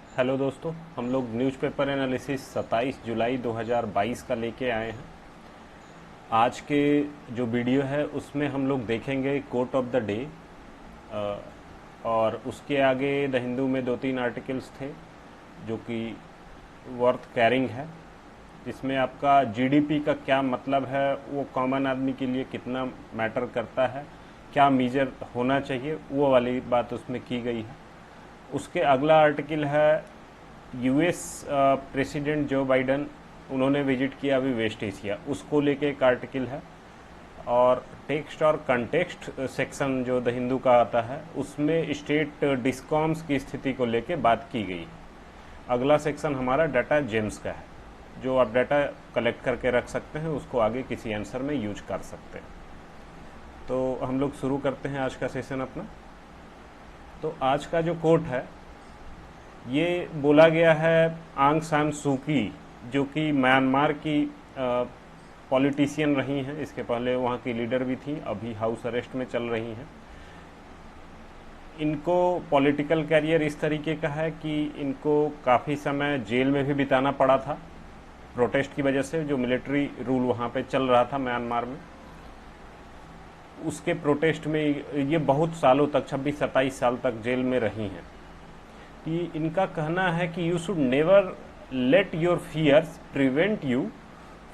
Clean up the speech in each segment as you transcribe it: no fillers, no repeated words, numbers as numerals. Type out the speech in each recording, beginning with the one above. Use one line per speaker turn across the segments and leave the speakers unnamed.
Hello दोस्तों, हम लोग न्यूज़पेपर एनालिसिस 27 जुलाई 2022 का लेके आए हैं। आज के जो वीडियो है उसमें हम लोग देखेंगे कोट ऑफ द डे, और उसके आगे द हिंदू में 2-3 आर्टिकल्स थे जो कि वर्थ कैरिंग है, जिसमें आपका जीडीपी का क्या मतलब है, वो कॉमन आदमी के लिए कितना मैटर करता है, क्या मेजर होना चाहिए, वो वाली बात उसमें की गई है। उसके अगला आर्टिकल है यूएस प्रेसिडेंट जो बाइडन, उन्होंने विजिट किया अभी वेस्ट एशिया, उसको लेके एक आर्टिकल है। और टेक्स्ट और कंटेक्स्ट सेक्शन जो द हिंदू का आता है उसमें स्टेट डिस्कॉम्स की स्थिति को लेके बात की गई। अगला सेक्शन हमारा डाटा जेम्स का है, जो आप डाटा कलेक्ट करके रख सकते हैं, उसको आगे किसी आंसर में यूज कर सकते हैं। तो हम लोग शुरू करते हैं आज का सेशन अपना। तो आज का जो कोट है ये बोला गया है आंग सान सू की, जो कि म्यांमार की पॉलिटिशियन रही हैं, इसके पहले वहाँ की लीडर भी थी, अभी हाउस अरेस्ट में चल रही हैं। इनको पॉलिटिकल कैरियर इस तरीके का है कि इनको काफ़ी समय जेल में भी बिताना पड़ा था प्रोटेस्ट की वजह से, जो मिलिट्री रूल वहाँ पे चल रहा था म्यांमार में। उसके प्रोटेस्ट में ये बहुत सालों तक 26-27 साल तक जेल में रही हैं। कि इनका कहना है कि you should never let your fears prevent you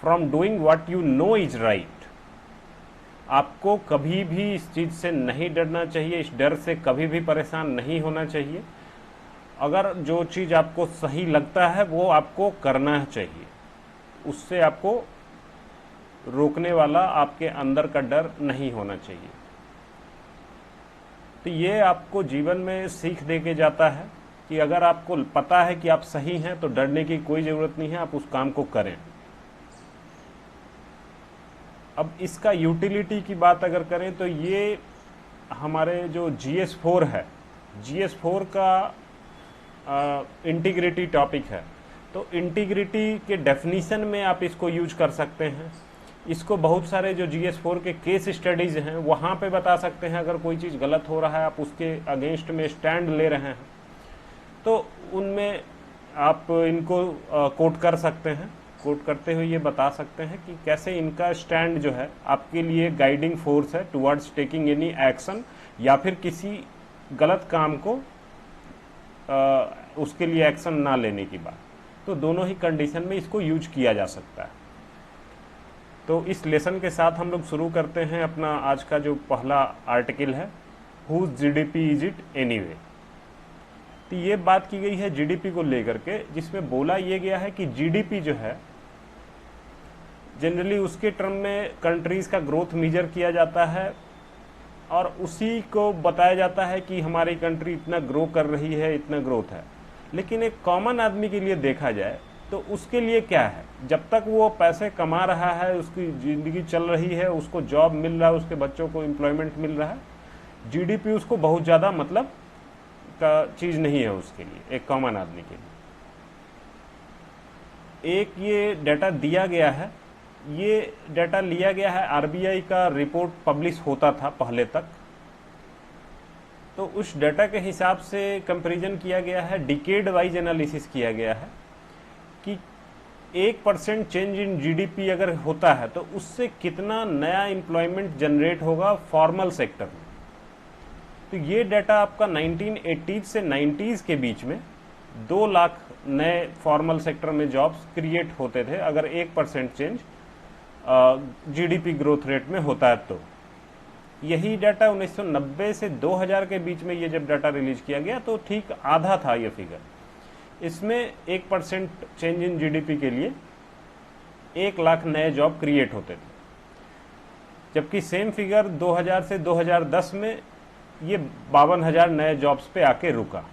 from doing what you know is right. आपको कभी भी इस चीज़ से नहीं डरना चाहिए, इस डर से कभी भी परेशान नहीं होना चाहिए। अगर जो चीज़ आपको सही लगता है वो आपको करना चाहिए, उससे आपको रोकने वाला आपके अंदर का डर नहीं होना चाहिए। तो ये आपको जीवन में सीख दे के जाता है कि अगर आपको पता है कि आप सही हैं तो डरने की कोई ज़रूरत नहीं है, आप उस काम को करें। अब इसका यूटिलिटी की बात अगर करें तो ये हमारे जो GS4 है, GS4 का इंटीग्रिटी टॉपिक है। तो इंटीग्रिटी के डेफिनीशन में आप इसको यूज कर सकते हैं। इसको बहुत सारे जो GS4 के केस स्टडीज़ हैं वहाँ पे बता सकते हैं। अगर कोई चीज़ गलत हो रहा है, आप उसके अगेंस्ट में स्टैंड ले रहे हैं, तो उनमें आप इनको कोट कर सकते हैं। कोट करते हुए ये बता सकते हैं कि कैसे इनका स्टैंड जो है आपके लिए गाइडिंग फोर्स है टुवर्ड्स टेकिंग एनी एक्शन, या फिर किसी गलत काम को उसके लिए एक्शन ना लेने की बात। तो दोनों ही कंडीशन में इसको यूज किया जा सकता है। तो इस लेसन के साथ हम लोग शुरू करते हैं अपना आज का जो पहला आर्टिकल है, whose GDP is it anyway. तो ये बात की गई है जीडीपी को लेकर के, जिसमें बोला ये गया है कि जीडीपी जो है जनरली उसके टर्म में कंट्रीज का ग्रोथ मेजर किया जाता है, और उसी को बताया जाता है कि हमारी कंट्री इतना ग्रो कर रही है, इतना ग्रोथ है। लेकिन एक कॉमन आदमी के लिए देखा जाए तो उसके लिए क्या है, जब तक वो पैसे कमा रहा है, उसकी ज़िंदगी चल रही है, उसको जॉब मिल रहा है, उसके बच्चों को एम्प्लॉयमेंट मिल रहा है, जीडीपी उसको बहुत ज़्यादा मतलब का चीज़ नहीं है उसके लिए, एक कॉमन आदमी के लिए। एक ये डाटा दिया गया है, ये डाटा लिया गया है आरबीआई का रिपोर्ट पब्लिश होता था पहले तक, तो उस डाटा के हिसाब से कंपैरिजन किया गया है, डिकेड वाइज एनालिसिस किया गया है कि 1% चेंज इन जीडीपी अगर होता है तो उससे कितना नया एम्प्लॉयमेंट जनरेट होगा फॉर्मल सेक्टर में। तो ये डाटा आपका 1980 से 90s के बीच में 2 लाख नए फॉर्मल सेक्टर में जॉब्स क्रिएट होते थे अगर 1% चेंज जीडीपी ग्रोथ रेट में होता है। तो यही डाटा 1990 से 2000 के बीच में ये जब डाटा रिलीज किया गया तो ठीक आधा था ये फिगर। इसमें 1% चेंज इन जीडीपी के लिए 1 लाख नए जॉब क्रिएट होते थे, जबकि सेम फिगर 2000 से 2010 में ये 52,000 नए जॉब्स पे आके रुका।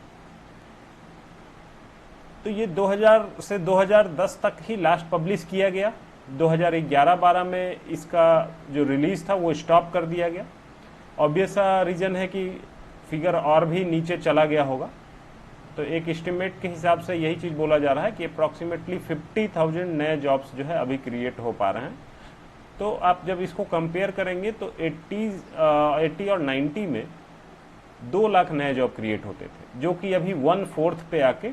तो ये 2000 से 2010 तक ही लास्ट पब्लिश किया गया। 2011-12 में इसका जो रिलीज था वो स्टॉप कर दिया गया। ऑब्वियस रीजन है कि फिगर और भी नीचे चला गया होगा। तो एक एस्टिमेट के हिसाब से यही चीज़ बोला जा रहा है कि अप्रॉक्सीमेटली 50,000 नए जॉब्स जो है अभी क्रिएट हो पा रहे हैं। तो आप जब इसको कंपेयर करेंगे तो 80 और 90 में 2 लाख नए जॉब क्रिएट होते थे, जो कि अभी 1/4 पे आके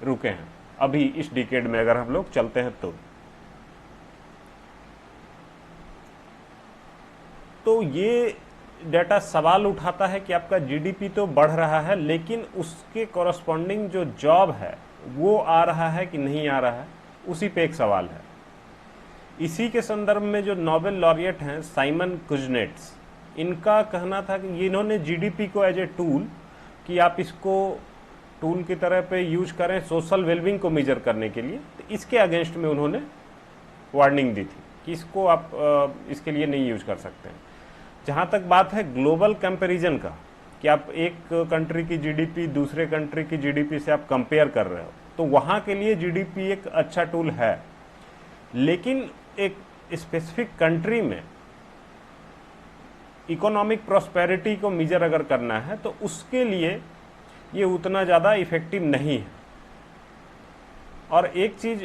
रुके हैं अभी इस डिकेड में अगर हम लोग चलते हैं तो ये डाटा सवाल उठाता है कि आपका जीडीपी तो बढ़ रहा है लेकिन उसके कॉरस्पॉन्डिंग जो जॉब है वो आ रहा है कि नहीं आ रहा है, उसी पे एक सवाल है। इसी के संदर्भ में जो नोबेल लॉरिएट हैं साइमन कुजनेट्स, इनका कहना था कि इन्होंने जीडीपी को एज ए टूल, कि आप इसको टूल की तरह पे यूज करें सोशल वेलबींग को मेजर करने के लिए, तो इसके अगेंस्ट में उन्होंने वार्निंग दी थी कि इसको आप इसके लिए नहीं यूज कर सकते हैं। जहाँ तक बात है ग्लोबल कंपैरिजन का, कि आप एक कंट्री की जीडीपी दूसरे कंट्री की जीडीपी से आप कंपेयर कर रहे हो, तो वहाँ के लिए जीडीपी एक अच्छा टूल है। लेकिन एक स्पेसिफिक कंट्री में इकोनॉमिक प्रॉस्पेरिटी को मेजर अगर करना है तो उसके लिए ये उतना ज़्यादा इफेक्टिव नहीं है। और एक चीज़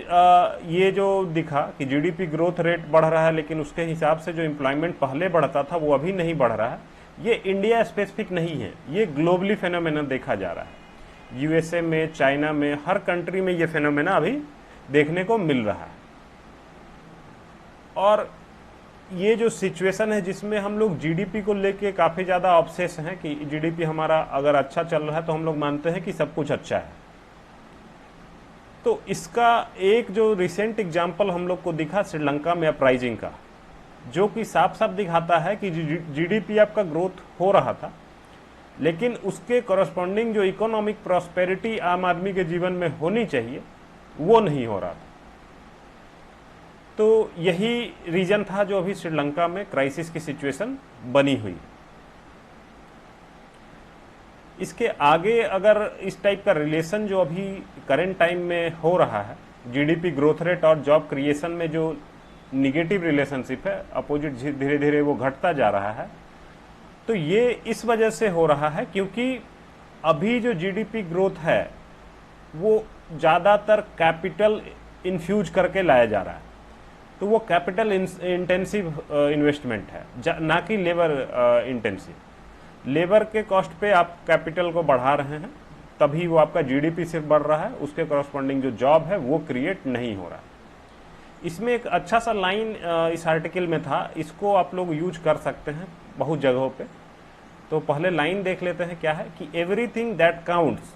ये जो दिखा कि जीडीपी ग्रोथ रेट बढ़ रहा है लेकिन उसके हिसाब से जो एम्प्लॉयमेंट पहले बढ़ता था वो अभी नहीं बढ़ रहा है, ये इंडिया स्पेसिफिक नहीं है, ये ग्लोबली फेनोमेना देखा जा रहा है। यूएसए में, चाइना में, हर कंट्री में ये फेनोमेना अभी देखने को मिल रहा है। और ये जो सिचुएशन है जिसमें हम लोग जीडीपी को लेके काफ़ी ज़्यादा ऑब्सेस हैं कि जीडीपी हमारा अगर अच्छा चल रहा है तो हम लोग मानते हैं कि सब कुछ अच्छा है। तो इसका एक जो रिसेंट एग्जाम्पल हम लोग को दिखा श्रीलंका में अपराइजिंग का, जो कि साफ साफ दिखाता है कि जीडीपी आपका ग्रोथ हो रहा था लेकिन उसके कॉरस्पॉन्डिंग जो इकोनॉमिक प्रॉस्पेरिटी आम आदमी के जीवन में होनी चाहिए वो नहीं हो रहा था। तो यही रीजन था जो अभी श्रीलंका में क्राइसिस की सिचुएशन बनी हुई। इसके आगे अगर इस टाइप का रिलेशन जो अभी करंट टाइम में हो रहा है, जीडीपी ग्रोथ रेट और जॉब क्रिएशन में जो निगेटिव रिलेशनशिप है, अपोजिट धीरे धीरे वो घटता जा रहा है, तो ये इस वजह से हो रहा है क्योंकि अभी जो जीडीपी ग्रोथ है वो ज़्यादातर कैपिटल इन्फ्यूज करके लाया जा रहा है। तो वो कैपिटल इंटेंसिव इन्वेस्टमेंट है, ना कि लेबर इंटेंसिव। लेबर के कॉस्ट पे आप कैपिटल को बढ़ा रहे हैं तभी वो आपका जीडीपी सिर्फ बढ़ रहा है, उसके कॉरस्पॉन्डिंग जो जॉब है वो क्रिएट नहीं हो रहा है। इसमें एक अच्छा सा लाइन इस आर्टिकल में था, इसको आप लोग यूज कर सकते हैं बहुत जगहों पे। तो पहले लाइन देख लेते हैं क्या है कि everything that counts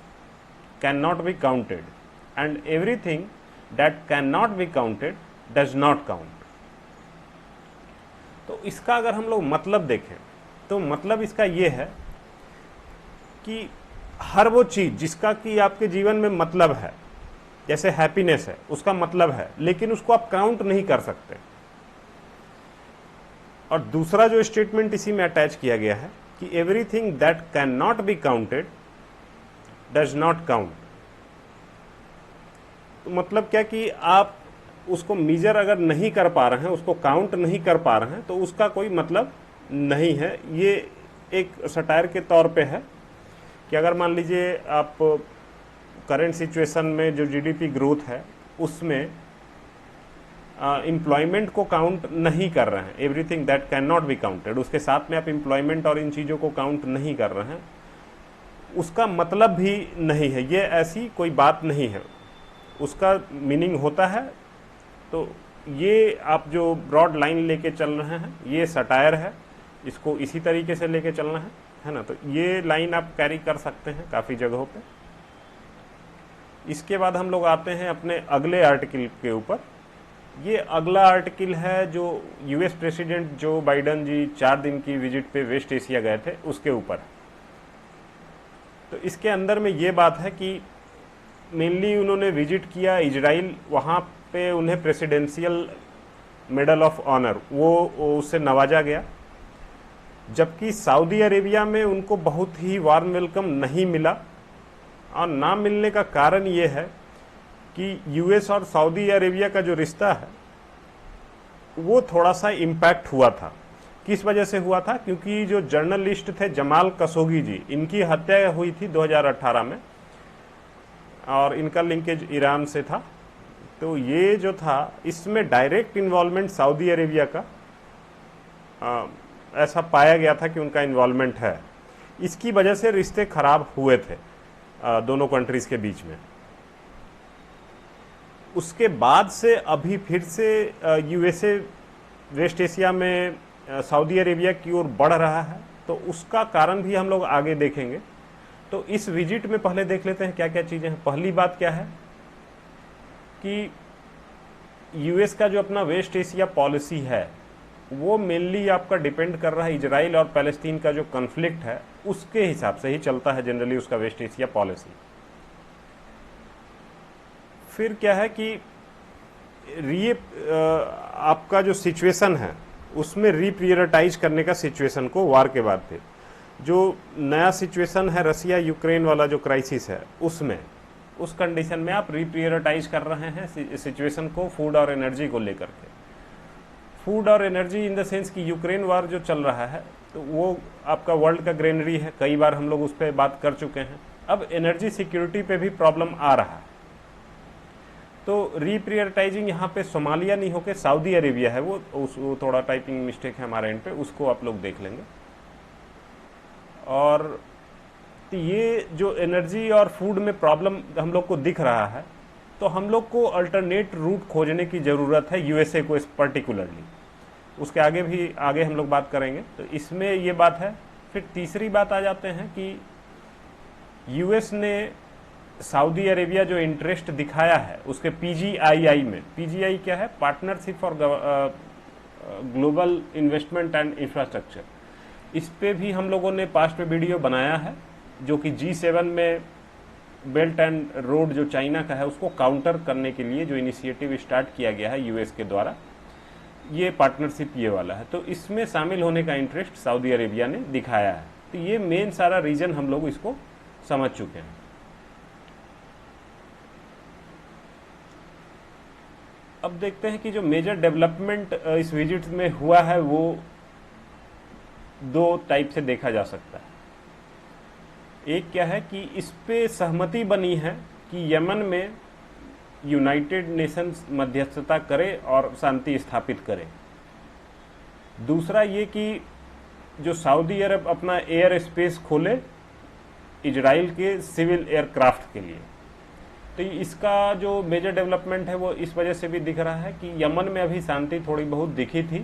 can not be counted and everything that can not be counted does not count. तो इसका अगर हम लोग मतलब देखें तो मतलब इसका ये है कि हर वो चीज जिसका कि आपके जीवन में मतलब है, जैसे हैप्पीनेस है, उसका मतलब है, लेकिन उसको आप काउंट नहीं कर सकते। और दूसरा जो स्टेटमेंट इसी में अटैच किया गया है कि everything that can not be counted does not count. तो मतलब क्या कि आप उसको मेजर अगर नहीं कर पा रहे हैं, उसको काउंट नहीं कर पा रहे हैं, तो उसका कोई मतलब नहीं है। ये एक सटायर के तौर पे है कि अगर मान लीजिए आप करंट सिचुएशन में जो जीडीपी ग्रोथ है उसमें एम्प्लॉयमेंट को काउंट नहीं कर रहे हैं, everything that can not be counted, उसके साथ में आप एम्प्लॉयमेंट और इन चीज़ों को काउंट नहीं कर रहे हैं, उसका मतलब भी नहीं है। ये ऐसी कोई बात नहीं है, उसका मीनिंग होता है। तो ये आप जो ब्रॉड लाइन लेके चल रहे हैं ये सटायर है, इसको इसी तरीके से लेके चलना है ना। तो ये लाइन आप कैरी कर सकते हैं काफ़ी जगहों पे। इसके बाद हम लोग आते हैं अपने अगले आर्टिकल के ऊपर। ये अगला आर्टिकल है जो यूएस प्रेसिडेंट जो बाइडन जी 4 दिन की विजिट पे वेस्ट एशिया गए थे उसके ऊपर। तो इसके अंदर में ये बात है कि मेनली उन्होंने विजिट किया इजराइल, वहाँ पे उन्हें प्रेसिडेंशियल मेडल ऑफ ऑनर वो उससे नवाजा गया, जबकि सऊदी अरेबिया में उनको बहुत ही वार्म वेलकम नहीं मिला। और ना मिलने का कारण ये है कि यूएस और सऊदी अरेबिया का जो रिश्ता है वो थोड़ा सा इम्पैक्ट हुआ था। किस वजह से हुआ था? क्योंकि जो जर्नलिस्ट थे जमाल खशोगी जी, इनकी हत्या हुई थी 2018 में और इनका लिंकेज ईरान से था। तो ये जो था इसमें डायरेक्ट इन्वॉल्वमेंट सऊदी अरेबिया का ऐसा पाया गया था कि उनका इन्वॉल्वमेंट है। इसकी वजह से रिश्ते खराब हुए थे दोनों कंट्रीज़ के बीच में। उसके बाद से अभी फिर से यूएसए वेस्ट एशिया में सऊदी अरेबिया की ओर बढ़ रहा है, तो उसका कारण भी हम लोग आगे देखेंगे। तो इस विजिट में पहले देख लेते हैं क्या क्या चीज़ें हैं। पहली बात क्या है कि यूएस का जो अपना वेस्ट एशिया पॉलिसी है वो मेनली आपका डिपेंड कर रहा है इजराइल और पैलेस्टीन का जो कन्फ्लिक्ट है उसके हिसाब से ही चलता है जनरली उसका वेस्ट एशिया पॉलिसी। फिर क्या है कि आपका जो सिचुएशन है उसमें रीप्रियोरिटाइज करने का सिचुएशन को वार के बाद फिर जो नया सिचुएशन है रसिया यूक्रेन वाला जो क्राइसिस है उसमें उस कंडीशन में आप रीप्रियोरिटाइज कर रहे हैं सिचुएशन को फूड और एनर्जी को लेकर के। फूड और एनर्जी इन द सेंस कि यूक्रेन वार जो चल रहा है तो वो आपका वर्ल्ड का ग्रेनरी है, कई बार हम लोग उस पर बात कर चुके हैं। अब एनर्जी सिक्योरिटी पे भी प्रॉब्लम आ रहा है, तो रीप्रियोरिटाइजिंग यहाँ पे सोमालिया नहीं होके सऊदी अरेबिया है, वो थोड़ा टाइपिंग मिस्टेक है हमारे एंड पे, उसको आप लोग देख लेंगे। और तो ये जो एनर्जी और फूड में प्रॉब्लम हम लोग को दिख रहा है, तो हम लोग को अल्टरनेट रूट खोजने की ज़रूरत है यूएसए को पर्टिकुलरली। उसके आगे हम लोग बात करेंगे, तो इसमें ये बात है। फिर तीसरी बात आ जाते हैं कि यूएस ने सऊदी अरेबिया जो इंटरेस्ट दिखाया है उसके पीजीआईआई में, पीजीआई क्या है, partnership for global investment and infrastructure, इस पे भी हम लोगों ने पास्ट में वीडियो बनाया है, जो कि G7 में बेल्ट एंड रोड जो चाइना का है उसको काउंटर करने के लिए जो इनिशिएटिव स्टार्ट किया गया है यूएस के द्वारा, ये पार्टनरशिप ये वाला है, तो इसमें शामिल होने का इंटरेस्ट सऊदी अरेबिया ने दिखाया है। तो ये मेन सारा रीजन हम लोग इसको समझ चुके हैं। अब देखते हैं कि जो मेजर डेवलपमेंट इस विजिट में हुआ है वो दो टाइप से देखा जा सकता है। एक क्या है कि इस पे सहमति बनी है कि यमन में यूनाइटेड नेशंस मध्यस्थता करे और शांति स्थापित करे। दूसरा ये कि जो सऊदी अरब अपना एयर स्पेस खोले इजराइल के सिविल एयरक्राफ्ट के लिए। तो इसका जो मेजर डेवलपमेंट है वो इस वजह से भी दिख रहा है कि यमन में अभी शांति थोड़ी बहुत दिखी थी,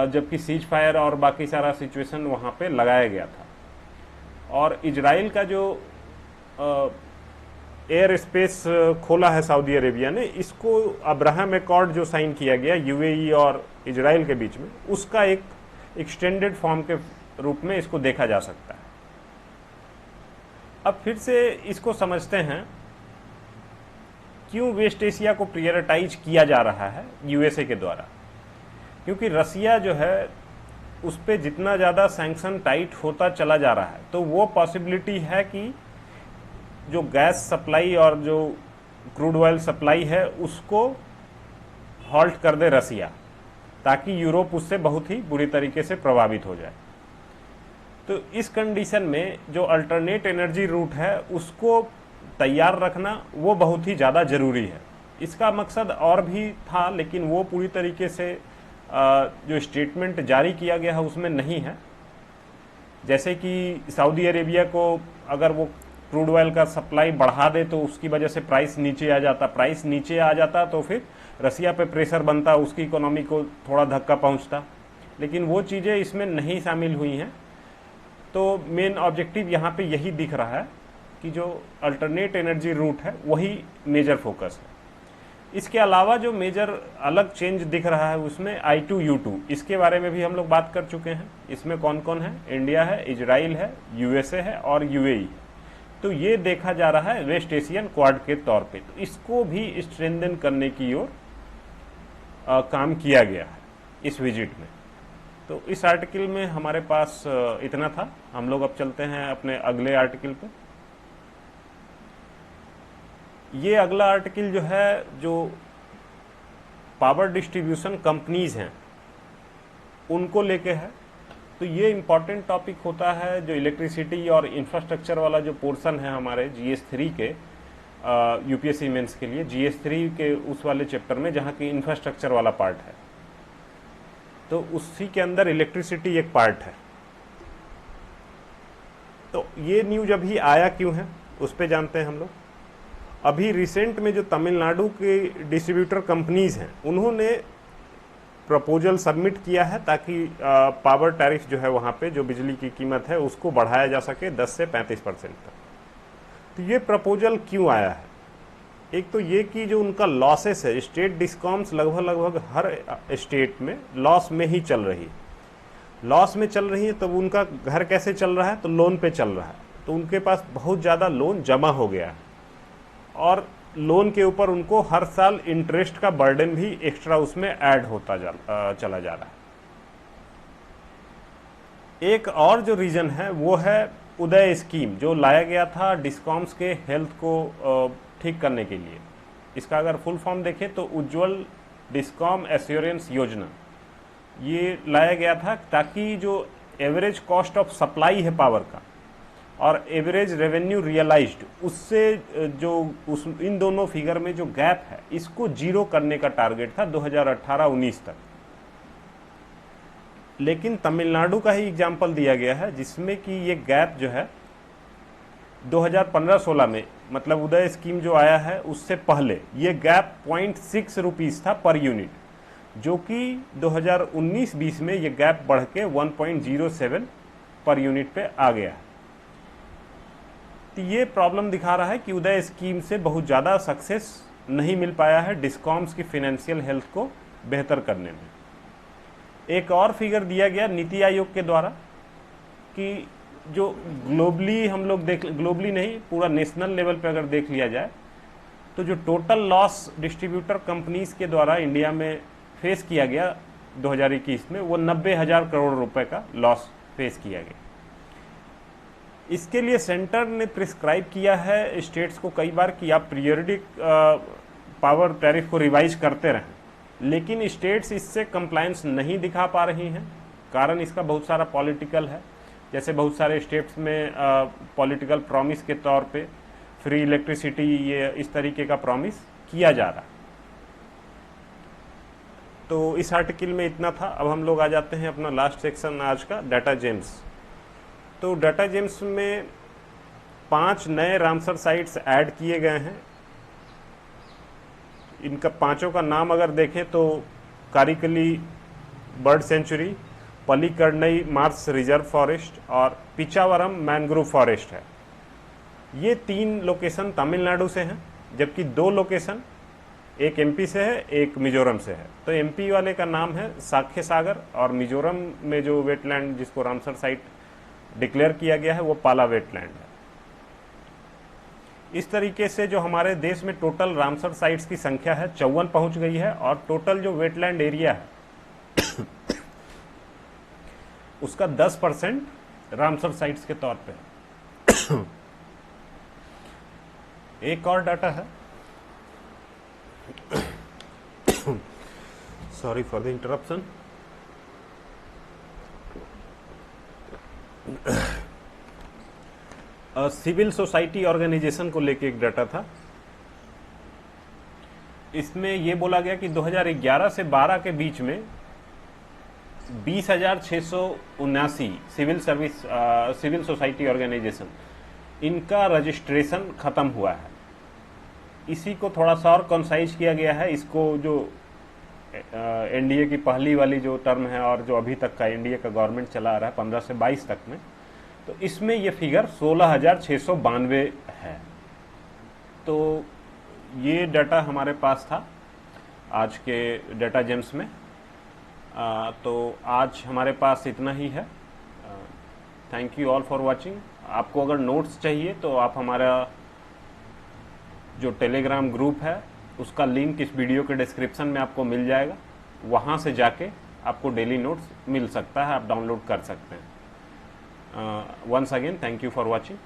जबकि सीज फायर और बाकी सारा सिचुएशन वहाँ पे लगाया गया था। और इजराइल का जो एयर स्पेस खोला है सऊदी अरेबिया ने, इसको अब्राहम एकॉर्ड जो साइन किया गया यूएई और इजराइल के बीच में, उसका एक एक्सटेंडेड फॉर्म के रूप में इसको देखा जा सकता है। अब फिर से इसको समझते हैं क्यों वेस्ट एशिया को प्रायोरिटाइज किया जा रहा है यूएसए के द्वारा। क्योंकि रसिया जो है उस पर जितना ज़्यादा सैंक्शन टाइट होता चला जा रहा है, तो वो पॉसिबिलिटी है कि जो गैस सप्लाई और जो क्रूड ऑयल सप्लाई है उसको हॉल्ट कर दे रसिया, ताकि यूरोप उससे बहुत ही बुरी तरीके से प्रभावित हो जाए। तो इस कंडीशन में जो अल्टरनेट एनर्जी रूट है उसको तैयार रखना वो बहुत ही ज़्यादा ज़रूरी है। इसका मकसद और भी था, लेकिन वो पूरी तरीके से जो स्टेटमेंट जारी किया गया है उसमें नहीं है। जैसे कि सऊदी अरेबिया को अगर वो क्रूड ऑयल का सप्लाई बढ़ा दे तो उसकी वजह से प्राइस नीचे आ जाता तो फिर रसिया पे प्रेशर बनता, उसकी इकोनॉमी को थोड़ा धक्का पहुंचता, लेकिन वो चीज़ें इसमें नहीं शामिल हुई हैं। तो मेन ऑब्जेक्टिव यहाँ पे यही दिख रहा है कि जो अल्टरनेट एनर्जी रूट है वही मेजर फोकस है। इसके अलावा जो मेजर अलग चेंज दिख रहा है उसमें I2U2, इसके बारे में भी हम लोग बात कर चुके हैं। इसमें कौन कौन है, इंडिया है, इजराइल है, यूएसए है और यूएई। तो ये देखा जा रहा है वेस्ट एशियन क्वाड के तौर पे, तो इसको भी स्ट्रेंथन करने की ओर काम किया गया है इस विजिट में। तो इस आर्टिकल में हमारे पास इतना था। हम लोग अब चलते हैं अपने अगले आर्टिकल पे। ये अगला आर्टिकल जो है, जो पावर डिस्ट्रीब्यूशन कंपनीज हैं उनको लेके है। तो ये इम्पॉर्टेंट टॉपिक होता है जो इलेक्ट्रिसिटी और इंफ्रास्ट्रक्चर वाला जो पोर्शन है हमारे GS3 के यूपीएससी मेंस के लिए, GS3 के उस वाले चैप्टर में जहाँ की इंफ्रास्ट्रक्चर वाला पार्ट है, तो उसी के अंदर इलेक्ट्रिसिटी एक पार्ट है। तो ये न्यूज अभी आया क्यों है उस पे जानते हैं हम लोग। अभी रिसेंट में जो तमिलनाडु के डिस्ट्रीब्यूटर कंपनीज हैं उन्होंने प्रपोजल सबमिट किया है ताकि पावर टैरिफ जो है वहाँ पे जो बिजली की कीमत है उसको बढ़ाया जा सके 10 से 35% तक। तो ये प्रपोजल क्यों आया है? एक तो ये कि जो उनका लॉसेस है, स्टेट डिस्कॉम्स लगभग हर स्टेट में लॉस में ही चल रही है। लॉस में चल रही है तब उनका घर कैसे चल रहा है? तो लोन पे चल रहा है। तो उनके पास बहुत ज़्यादा लोन जमा हो गया है और लोन के ऊपर उनको हर साल इंटरेस्ट का बर्डन भी एक्स्ट्रा उसमें ऐड होता चला जा रहा है। एक और जो रीजन है वो है उदय स्कीम, जो लाया गया था डिस्कॉम्स के हेल्थ को ठीक करने के लिए। इसका अगर फुल फॉर्म देखें तो उज्ज्वल डिस्कॉम एश्योरेंस योजना ये लाया गया था ताकि जो एवरेज कॉस्ट ऑफ सप्लाई है पावर का और एवरेज रेवेन्यू रियलाइज्ड, उससे जो इन दोनों फिगर में जो गैप है इसको जीरो करने का टारगेट था 2018-19 तक। लेकिन तमिलनाडु का ही एग्जाम्पल दिया गया है जिसमें कि ये गैप जो है 2015-16 में, मतलब उदय स्कीम जो आया है उससे पहले ये गैप 0.6 रुपीज़ था पर यूनिट, जो कि 2019-20 में ये गैप बढ़ के 1.07 पर यूनिट पे आ गया है। तो ये प्रॉब्लम दिखा रहा है कि उदय स्कीम से बहुत ज़्यादा सक्सेस नहीं मिल पाया है डिस्कॉम्स की फाइनेंशियल हेल्थ को बेहतर करने में। एक और फिगर दिया गया नीति आयोग के द्वारा कि जो ग्लोबली हम लोग ग्लोबली नहीं, पूरा नेशनल लेवल पे अगर देख लिया जाए तो जो टोटल लॉस डिस्ट्रीब्यूटर कंपनीज के द्वारा इंडिया में फेस किया गया 2021 में, वो 90,000 करोड़ रुपए का लॉस फेस किया गया। इसके लिए सेंटर ने प्रिस्क्राइब किया है स्टेट्स को कई बार कि आप पीरियडिक पावर टैरिफ को रिवाइज करते रहें, लेकिन स्टेट्स इससे कंप्लायंस नहीं दिखा पा रही हैं। कारण इसका बहुत सारा पॉलिटिकल है, जैसे बहुत सारे स्टेट्स में पॉलिटिकल प्रॉमिस के तौर पे फ्री इलेक्ट्रिसिटी ये इस तरीके का प्रॉमिस किया जा रहा है। तो इस आर्टिकल में इतना था। अब हम लोग आ जाते हैं अपना लास्ट सेक्शन आज का, डाटा जेम्स। तो डाटा जेम्स में 5 नए रामसर साइट्स ऐड किए गए हैं। इनका पांचों का नाम अगर देखें तो Karikili bird sanctuary, Pallikaranai marsh reserve forest और पिचावरम मैंग्रोव फॉरेस्ट है। ये 3 लोकेशन तमिलनाडु से हैं, जबकि 2 लोकेशन एक एमपी से है, एक मिजोरम से है। तो एमपी वाले का नाम है साख्य सागर और मिजोरम में जो वेटलैंड जिसको रामसर साइट डिक्लेयर किया गया है वो पाला वेटलैंड है। इस तरीके से जो हमारे देश में टोटल रामसर साइट्स की संख्या है 54 पहुंच गई है और टोटल जो वेटलैंड एरिया है उसका 10% रामसर साइट्स के तौर पे है। एक और डाटा है, sorry for the interruption. Civil society organisation को लेके एक डाटा था। इसमें यह बोला गया कि 2011 से 12 के बीच में 20,679 सिविल सोसाइटी ऑर्गेनाइजेशन इनका रजिस्ट्रेशन खत्म हुआ है। इसी को थोड़ा सा और कंसाइज किया गया है। इसको जो एनडीए की पहली वाली जो टर्म है और जो अभी तक का एनडीए का गवर्नमेंट चला रहा है 15 से 22 तक में, तो इसमें ये फिगर 16,692 है। तो ये डाटा हमारे पास था आज के डाटा जेम्स में। तो आज हमारे पास इतना ही है। Thank you all for watching. आपको अगर नोट्स चाहिए तो आप हमारा जो टेलीग्राम ग्रुप है उसका लिंक इस वीडियो के डिस्क्रिप्शन में आपको मिल जाएगा। वहाँ से जाके आपको डेली नोट्स मिल सकता है, आप डाउनलोड कर सकते हैं। Once again, thank you for watching.